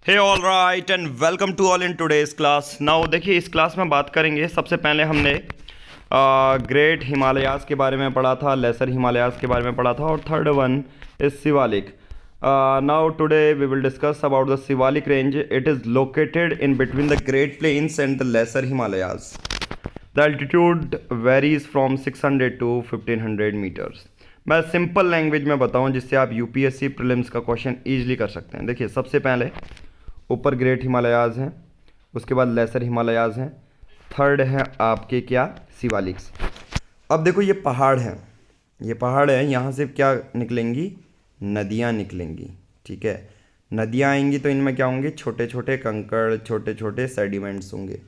Hey all right and welcome to all in today's class. Now देखिए, इस class में बात करेंगे। सबसे पहले हमने ग्रेट हिमालयाज़ के बारे में पढ़ा था, लेसर हिमालयाज़ के बारे में पढ़ा था, और third one is Shivalik. Now today we will discuss about the Shivalik range. It is located in between the great plains and the lesser Himalayas. The altitude varies from 600 to 1500 metres. मैं सिंपल लैंग्वेज में बताऊं जिससे आप यूपीएससी प्रीलिम्स का question easily कर सकते हैं। देखिए, सबसे पहले ऊपर ग्रेट हिमालयाज़ हैं, उसके बाद लेसर हिमालयाज़ हैं, थर्ड है आपके क्या, शिवालिक्स। अब देखो, ये पहाड़ हैं, ये पहाड़ हैं, यहाँ से क्या निकलेंगी, नदियाँ निकलेंगी। ठीक है, नदियाँ आएंगी तो इनमें क्या होंगे, छोटे छोटे कंकड़, छोटे छोटे सेडिमेंट्स होंगे।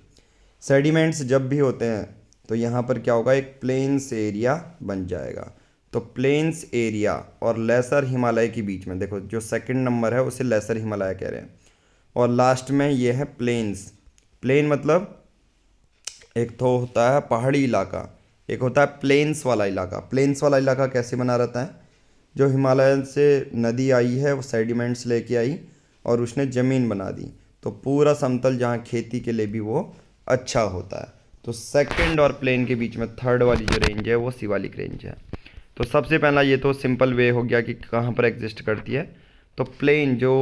सेडिमेंट्स जब भी होते हैं तो यहाँ पर क्या होगा, एक प्लेन्स एरिया बन जाएगा। तो प्लेन्स एरिया और लेसर हिमालय के बीच में देखो, जो सेकंड नंबर है उसे लेसर हिमालय कह रहे हैं, और लास्ट में ये है प्लेन्स। प्लेन मतलब एक तो होता है पहाड़ी इलाका, एक होता है प्लेन्स वाला इलाका। प्लेन्स वाला इलाका कैसे बना रहता है, जो हिमालय से नदी आई है वो सेडिमेंट्स लेके आई और उसने ज़मीन बना दी, तो पूरा समतल जहाँ खेती के लिए भी वो अच्छा होता है। तो सेकंड और प्लेन के बीच में थर्ड वाली जो रेंज है वो शिवालिक रेंज है। तो सबसे पहला ये तो सिंपल वे हो गया कि कहाँ पर एग्जिस्ट करती है। तो प्लेन जो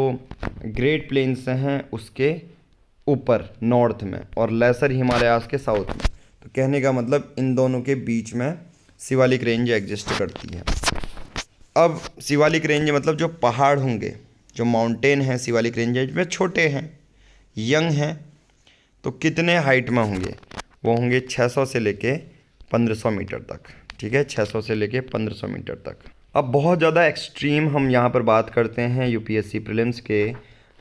ग्रेट प्लेन्स हैं उसके ऊपर नॉर्थ में, और लेसर हिमालयाज़ के साउथ में। तो कहने का मतलब इन दोनों के बीच में शिवालिक रेंज एग्जिस्ट करती है। अब शिवालिक रेंज मतलब जो पहाड़ होंगे, जो माउंटेन हैं शिवालिक रेंज में, छोटे हैं, यंग हैं, तो कितने हाइट में होंगे, वो होंगे 600 से लेके 1500 मीटर तक। ठीक है, 600 से लेके 1500 मीटर तक। अब बहुत ज़्यादा एक्सट्रीम हम यहाँ पर बात करते हैं यूपीएससी प्रीलिम्स के।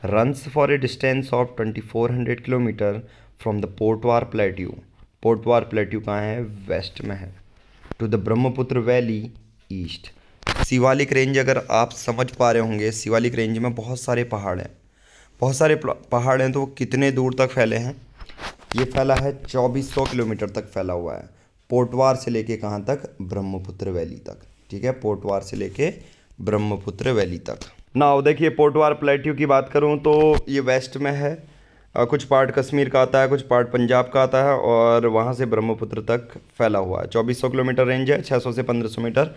Runs for a distance of 2400 kilometre from the Potwar plateau. Potwar plateau कहाँ है, वेस्ट में है, to the Brahmaputra valley east. Shivalik range अगर आप समझ पा रहे होंगे, शिवालिक रेंज में बहुत सारे पहाड़ हैं, बहुत सारे पहाड़ हैं, तो वो कितने दूर तक फैले हैं, ये फैला है 2400 किलोमीटर तक फैला हुआ है, पोर्टवार से लेके कहाँ तक, ब्रह्मपुत्र वैली तक। ठीक है, पोर्टवार से लेके ब्रह्मपुत्र वैली तक। नाउ देखिए, पोर्टवार प्लेट्यू की बात करूँ तो ये वेस्ट में है, कुछ पार्ट कश्मीर का आता है, कुछ पार्ट पंजाब का आता है, और वहाँ से ब्रह्मपुत्र तक फैला हुआ है। 2400 किलोमीटर रेंज है, 600 से 1500 मीटर।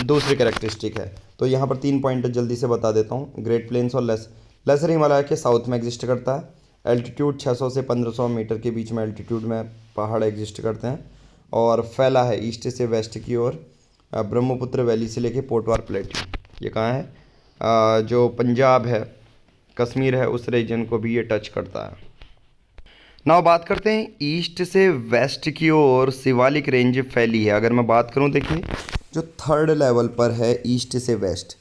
दूसरी कैरेक्टरिस्टिक है, तो यहाँ पर 3 पॉइंट जल्दी से बता देता हूँ। ग्रेट प्लेन्स और लेसर हिमालय के साउथ में एग्जिस्ट करता है। एल्टीट्यूड 600 से 1500 मीटर के बीच में एल्टीट्यूड में पहाड़ एग्जिस्ट करते हैं, और फैला है ईस्ट से वेस्ट की ओर, ब्रह्मपुत्र वैली से लेके पोर्टवार प्लेट्यू। ये कहाँ है, जो पंजाब है, कश्मीर है, उस रीजन को भी ये टच करता है। नाउ बात करते हैं ईस्ट से वेस्ट की ओर शिवालिक रेंज फैली है। अगर मैं बात करूं, देखिए जो थर्ड लेवल पर है ईस्ट से वेस्ट,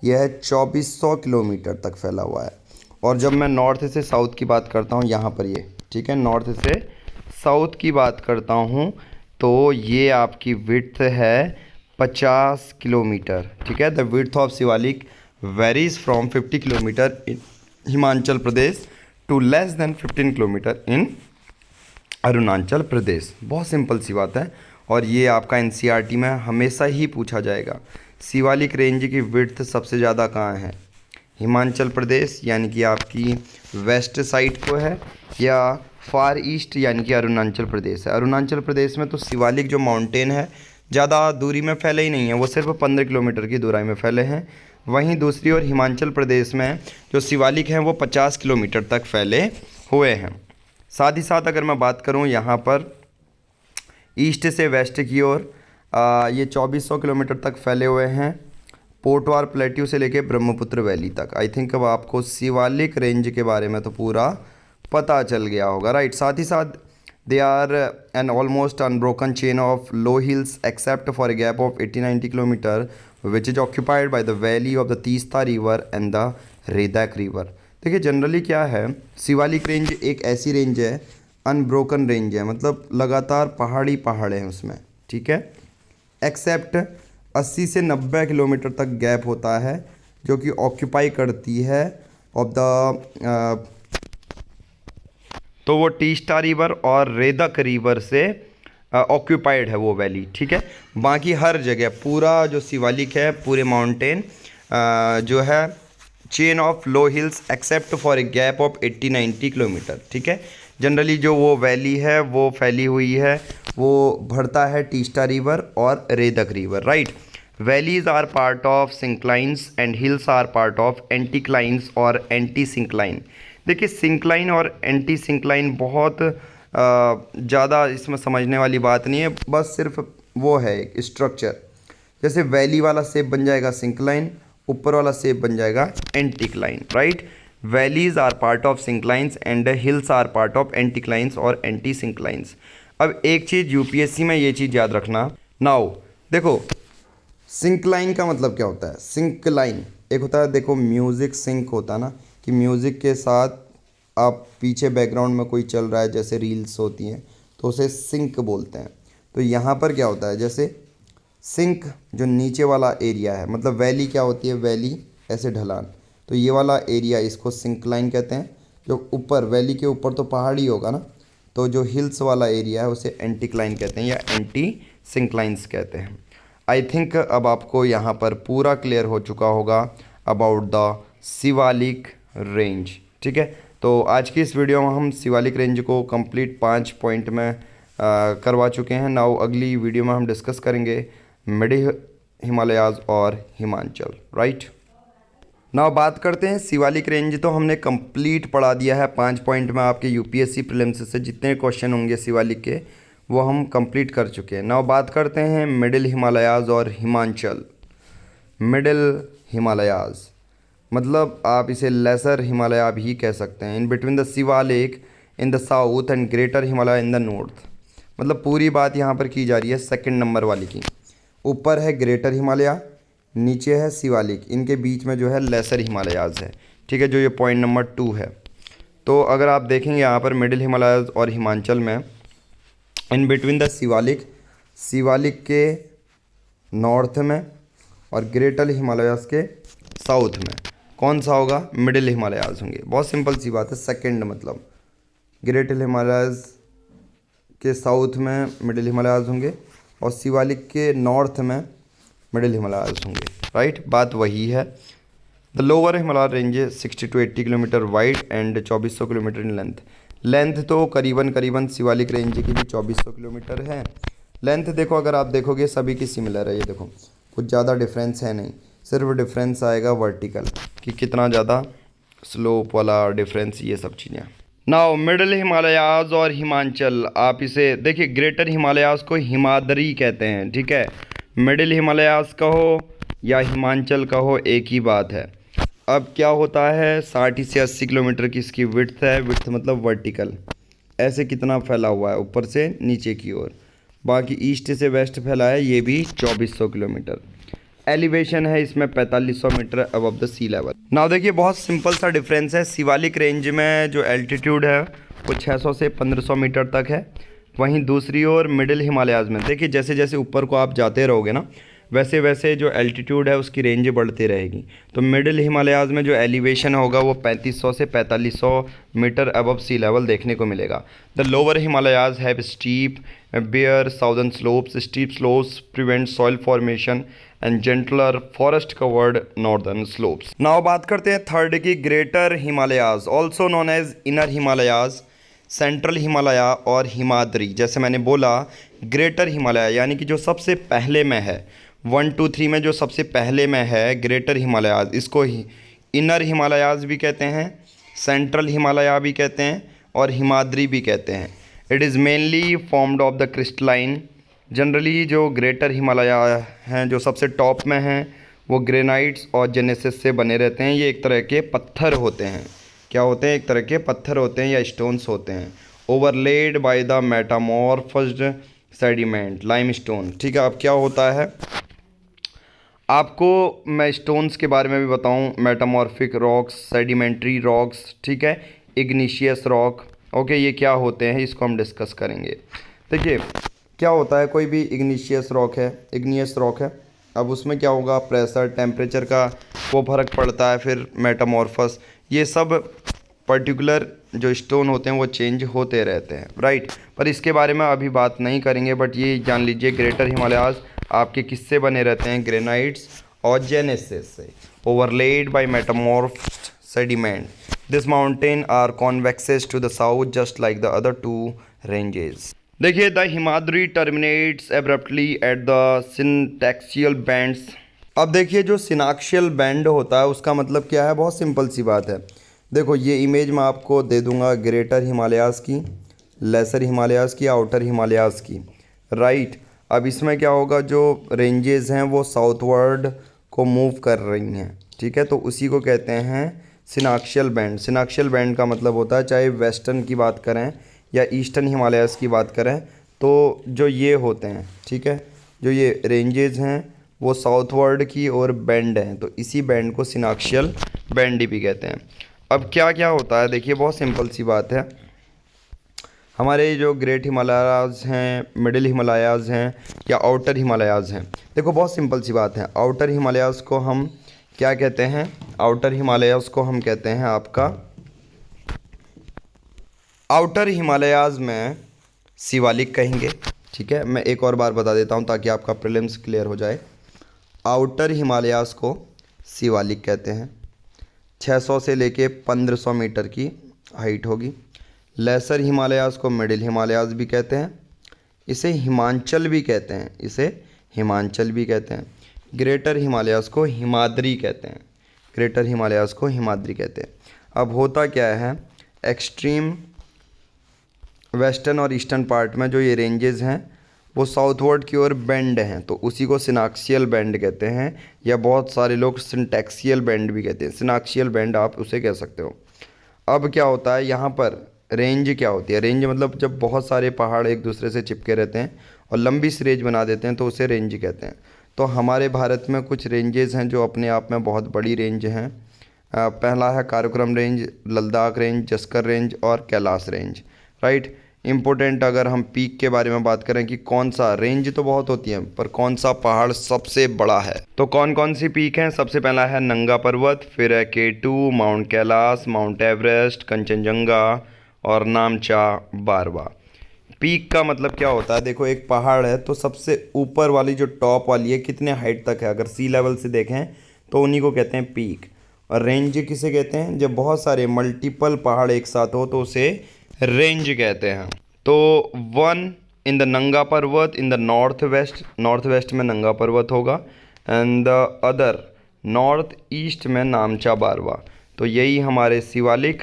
यह है 2400 किलोमीटर तक फैला हुआ है। और जब मैं नॉर्थ से साउथ की बात करता हूं, यहाँ पर ये, ठीक है, नॉर्थ से साउथ की बात करता हूं, तो ये आपकी विड्थ है 50 किलोमीटर। ठीक है, the width of Shivalik varies from 50 kilometre in Himachal Pradesh to less than 15 kilometre in Arunachal Pradesh. बहुत सिंपल सी बात है, और ये आपका एनसीईआरटी में हमेशा ही पूछा जाएगा। शिवालिक रेंज की विड्थ सबसे ज़्यादा कहाँ है, हिमाचल प्रदेश यानी कि आपकी वेस्ट साइड को है, या फार ईस्ट यानी कि अरुणाचल प्रदेश है। अरुणाचल प्रदेश में तो शिवालिक जो माउंटेन है ज़्यादा दूरी में फैले ही नहीं है, वो सिर्फ 15 किलोमीटर की दूरी में फैले हैं। वहीं दूसरी ओर हिमाचल प्रदेश में जो शिवालिक हैं वो 50 किलोमीटर तक फैले हुए हैं। साथ ही साथ अगर मैं बात करूं यहाँ पर ईस्ट से वेस्ट की ओर, ये 2400 किलोमीटर तक फैले हुए हैं, पोर्टवार प्लेट्यू से लेके ब्रह्मपुत्र वैली तक। आई थिंक अब आपको शिवालिक रेंज के बारे में तो पूरा पता चल गया होगा, राइट। साथ ही साथ they are an almost unbroken chain of low hills except for a gap of 80-90 kilometre which is occupied by the valley of the Teesta river and the Raidak river. देखिए, जनरली क्या है, शिवालिक रेंज एक ऐसी रेंज है, unbroken range है, मतलब लगातार पहाड़ी पहाड़ हैं उसमें। ठीक है, एक्सेप्ट 80 से 90 किलोमीटर तक गैप होता है, जो कि ऑक्यूपाई करती है ऑफ द, तो वो तीस्ता रिवर और रेदक रिवर से ऑक्यूपाइड है वो वैली। ठीक है, बाकी हर जगह पूरा जो शिवालिक है, पूरे माउंटेन जो है chain of low hills except for a gap of 80-90 kilometre. ठीक है, जनरली जो वो वैली है वो फैली हुई है, वो भरता है टीस्टा रिवर और Raidak river, right. Valleys are part of synclines and hills are part of anticlines और एंटी सिंक्लाइन। देखिए सिंक्लाइन और एंटी सिंक्लाइन बहुत ज़्यादा इसमें समझने वाली बात नहीं है, बस सिर्फ वो है एक स्ट्रक्चर। जैसे वैली वाला शेप बन जाएगा सिंक्लाइन, ऊपर वाला शेप बन जाएगा anticline, right. Valleys are part of synclines and hills are part of anticlines और एंटी सिंक्लाइंस। अब एक चीज़ यूपीएससी में ये चीज़ याद रखना। नाउ देखो सिंक्लाइन का मतलब क्या होता है। सिंक्लाइन एक होता है, देखो म्यूज़िक सिंक होता है ना, कि म्यूज़िक के साथ आप पीछे बैकग्राउंड में कोई चल रहा है, जैसे रील्स होती हैं तो उसे सिंक बोलते हैं। तो यहाँ पर क्या होता है, जैसे सिंक जो नीचे वाला एरिया है, मतलब वैली क्या होती है, वैली ऐसे ढलान, तो ये वाला एरिया इसको सिंक्लाइन कहते हैं। जो ऊपर वैली के ऊपर तो पहाड़ी होगा ना, तो जो हिल्स वाला एरिया है उसे एंटीक्लाइन कहते हैं या एंटी सिंक्लाइंस कहते हैं। आई थिंक अब आपको यहाँ पर पूरा क्लियर हो चुका होगा अबाउट द शिवालिक रेंज। ठीक है, तो आज की इस वीडियो में हम शिवालिक रेंज को कंप्लीट 5 पॉइंट में करवा चुके हैं। नाउ अगली वीडियो में हम डिस्कस करेंगे मिडिल हिमालयाज़ और हिमाचल, राइट। नाउ बात करते हैं शिवालिक रेंज। तो हमने कंप्लीट पढ़ा दिया है 5 पॉइंट में, आपके यूपीएससी प्रीलिम्स से जितने क्वेश्चन होंगे शिवालिक के वो हम कंप्लीट कर चुके हैं। नाउ बात करते हैं मिडिल हिमालयाज़ और हिमाचल। मिडिल हिमालयाज़ मतलब आप इसे लेसर हिमालय भी कह सकते हैं। इन between the Shivalik in the south and greater Himalaya in the north. मतलब पूरी बात यहाँ पर की जा रही है सेकंड नंबर वाली की। ऊपर है ग्रेटर हिमालय, नीचे है शिवालिक, इनके बीच में जो है लेसर हिमालयाज़ है। ठीक है, जो ये पॉइंट नंबर 2 है। तो अगर आप देखेंगे यहाँ पर मिडिल हिमालयाज़ और हिमाचल में इन बिटवीन द शिवालिक, शिवालिक के नॉर्थ में और ग्रेटर हिमालयाज़ के साउथ में कौन सा होगा, मिडिल हिमालयाज़ होंगे। बहुत सिंपल सी बात है, सेकंड मतलब ग्रेटर हिमालयाज़ के साउथ में मिडिल हिमालयाज़ होंगे और शिवालिक के नॉर्थ में मिडिल हिमालयाज़ होंगे, राइट। बात वही है। The lower Himalaya range 60 to 80 kilometre wide and 2400 kilometre in length. Length तो करीबन शिवालिक रेंज की भी 2400 किलोमीटर है। लेंथ देखो, अगर आप देखोगे सभी की सिमिलर है। ये देखो कुछ ज़्यादा डिफरेंस है नहीं, सिर्फ डिफरेंस आएगा वर्टिकल कि कितना ज़्यादा स्लोप वाला डिफरेंस, ये सब चीज़ें। नाउ मिडिल हिमालयाज़ और हिमाचल, आप इसे देखिए ग्रेटर हिमालयाज़ को हिमाद्री कहते हैं। ठीक है, मिडिल हिमालयाज़ कहो या हिमाचल कहो एक ही बात है। अब क्या होता है, 60 से 80 किलोमीटर की इसकी विड्थ है। विड्थ मतलब वर्टिकल, ऐसे कितना फैला हुआ है ऊपर से नीचे की ओर। बाकी ईस्ट से वेस्ट फैला है, ये भी 2400 किलोमीटर। एलिवेशन है इसमें 4500 metre above the sea level. Now देखिए बहुत सिंपल सा डिफरेंस है। शिवालिक रेंज में जो एल्टीट्यूड है वो 600 से 1500 मीटर तक है। वहीं दूसरी ओर मिडिल हिमालयाज़ में देखिए जैसे जैसे ऊपर को आप जाते रहोगे ना, वैसे वैसे जो एल्टीट्यूड है उसकी रेंज बढ़ती रहेगी। तो मिडिल हिमालयाज़ में जो एलिवेशन होगा वो 3500 से 4500 मीटर अबव सी लेवल देखने को मिलेगा। The lower Himalayas have steep bare southern slopes. Steep slopes prevent soil formation and gentler forest covered northern slopes. Now बात करते हैं थर्ड की greater Himalayas, also known as inner Himalayas, central Himalaya और हिमाद्री। जैसे मैंने बोला ग्रेटर हिमालय यानी कि जो सबसे पहले में है, 1 2 3 में जो सबसे पहले में है ग्रेटर हिमालयाज़, इसको इनर हिमालयाज़ भी कहते हैं, सेंट्रल हिमालय भी कहते हैं और हिमाद्री भी कहते हैं। It is mainly formed of the crystalline. Generally जो ग्रेटर हिमालय हैं जो सबसे टॉप में हैं वो ग्रेनाइट्स और जेनेसिस से बने रहते हैं। ये एक तरह के पत्थर होते हैं। क्या होते हैं, एक तरह के पत्थर होते हैं या स्टोन्स होते हैं। ओवरलेड बाय द मेटामॉर्फस्ड सेडिमेंट लाइमस्टोन। ठीक है, अब क्या होता है आपको मैं स्टोन्स के बारे में भी बताऊं, मेटामॉर्फिक रॉक्स, सेडिमेंट्री रॉक्स, ठीक है, इग्निशियस रॉक। ओके, ये क्या होते हैं इसको हम डिस्कस करेंगे। देखिए क्या होता है, कोई भी इग्निशियस रॉक है, इग्नियस रॉक है, अब उसमें क्या होगा, प्रेशर टेम्परेचर का वो फ़र्क पड़ता है। फिर मेटामॉर्फस, ये सब पर्टिकुलर जो स्टोन होते हैं वो चेंज होते रहते हैं, राइट। पर इसके बारे में अभी बात नहीं करेंगे, बट ये जान लीजिए ग्रेटर हिमालयाज़ आपके किससे बने रहते हैं, ग्रेनाइट्स और जेनेसिस से। overlaid by metamorphosed sediment. This mountain are convexes to the south just like the other two ranges. देखिए the Himadri terminates abruptly at the syntaxial bends. अब देखिए जो सिनाक्शियल बैंड होता है उसका मतलब क्या है, बहुत सिंपल सी बात है। देखो ये इमेज मैं आपको दे दूंगा ग्रेटर हिमालयाज़ की, लेसर हिमालयाज़ की, आउटर हिमालयाज़ की, राइट। अब इसमें क्या होगा, जो रेंजेस हैं वो साउथवर्ड को मूव कर रही हैं, ठीक है, तो उसी को कहते हैं सिनाक्शियल बैंड। सिनाक्शियल बैंड का मतलब होता है, चाहे वेस्टर्न की बात करें या ईस्टर्न हिमालयाज़ की बात करें, तो जो ये होते हैं, ठीक है, जो ये रेंजेस हैं वो साउथवर्ड की और बैंड हैं, तो इसी बैंड को सिनाक्शियल बैंड भी कहते हैं। अब क्या क्या होता है, देखिए बहुत सिंपल सी बात है। हमारे जो ग्रेट हिमालयाज़ हैं, मिडिल हिमालयाज़ हैं या आउटर हिमालयाज़ हैं, देखो बहुत सिंपल सी बात है। आउटर हिमालयाज़ को हम क्या कहते हैं, आउटर हिमालयाज़ को हम कहते हैं आपका, आउटर हिमालयाज़ में शिवालिक कहेंगे, ठीक है। मैं एक और बार बता देता हूँ ताकि आपका प्रीलिम्स क्लियर हो जाए। आउटर हिमालयाज़ को शिवालिक कहते हैं, 600 से लेके 1500 मीटर की हाइट होगी। लेसर हिमालयाज़ को मिडिल हिमालयाज़ भी कहते हैं, इसे हिमांचल भी कहते हैं, इसे हिमांचल भी कहते हैं। ग्रेटर हिमालयाज़ को हिमाद्री कहते हैं, ग्रेटर हिमालयाज़ को हिमाद्री कहते हैं। अब होता क्या है, एक्सट्रीम वेस्टर्न और ईस्टर्न पार्ट में जो ये रेंजेस हैं वो साउथवर्ड की ओर बेंड हैं, तो उसी को सिनाक्सियल बेंड कहते हैं, या बहुत सारे लोग सिंटैक्सियल बेंड भी कहते हैं। सिनाक्सियल बेंड आप उसे कह सकते हो। अब क्या होता है यहाँ पर, रेंज क्या होती है, रेंज मतलब जब बहुत सारे पहाड़ एक दूसरे से चिपके रहते हैं और लंबी सी रेंज बना देते हैं तो उसे रेंज कहते हैं। तो हमारे भारत में कुछ रेंजेस हैं जो अपने आप में बहुत बड़ी रेंज हैं। पहला है Karakoram range, Ladakh range, Zaskar range और कैलाश रेंज, राइट। इम्पोर्टेंट अगर हम पीक के बारे में बात करें कि कौन सा, रेंज तो बहुत होती है पर कौन सा पहाड़ सबसे बड़ा है, तो कौन कौन सी पीक हैं। सबसे पहला है नंगा पर्वत, फिर है K2, mount Kailash, mount Everest, Kanchenjunga और नामचा बारवा। पीक का मतलब क्या होता है, देखो एक पहाड़ है तो सबसे ऊपर वाली जो टॉप वाली है कितने हाइट तक है, अगर सी लेवल से देखें तो उन्हीं को कहते हैं पीक। और रेंज किसे कहते हैं, जब बहुत सारे मल्टीपल पहाड़ एक साथ हो तो उसे रेंज कहते हैं। तो वन इन द नंगा पर्वत in the north west, north west में नंगा पर्वत होगा, and the other north east में नामचा बारवा। तो यही हमारे शिवालिक,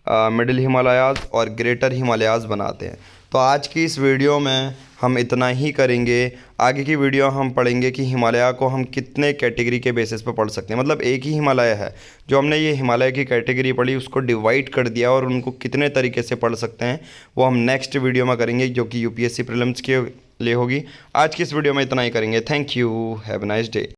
मिडिल हिमालयाज़ और ग्रेटर हिमालयाज़ बनाते हैं। तो आज की इस वीडियो में हम इतना ही करेंगे। आगे की वीडियो हम पढ़ेंगे कि हिमालय को हम कितने कैटेगरी के बेसिस पर पढ़ सकते हैं, मतलब एक ही हिमालय है, जो हमने ये हिमालय की कैटेगरी पढ़ी उसको डिवाइड कर दिया और उनको कितने तरीके से पढ़ सकते हैं वो हम नेक्स्ट वीडियो में करेंगे, जो कि यूपीएससी प्रीलिम्स के लिए होगी। आज की इस वीडियो में इतना ही करेंगे। Thank you, have a nice day.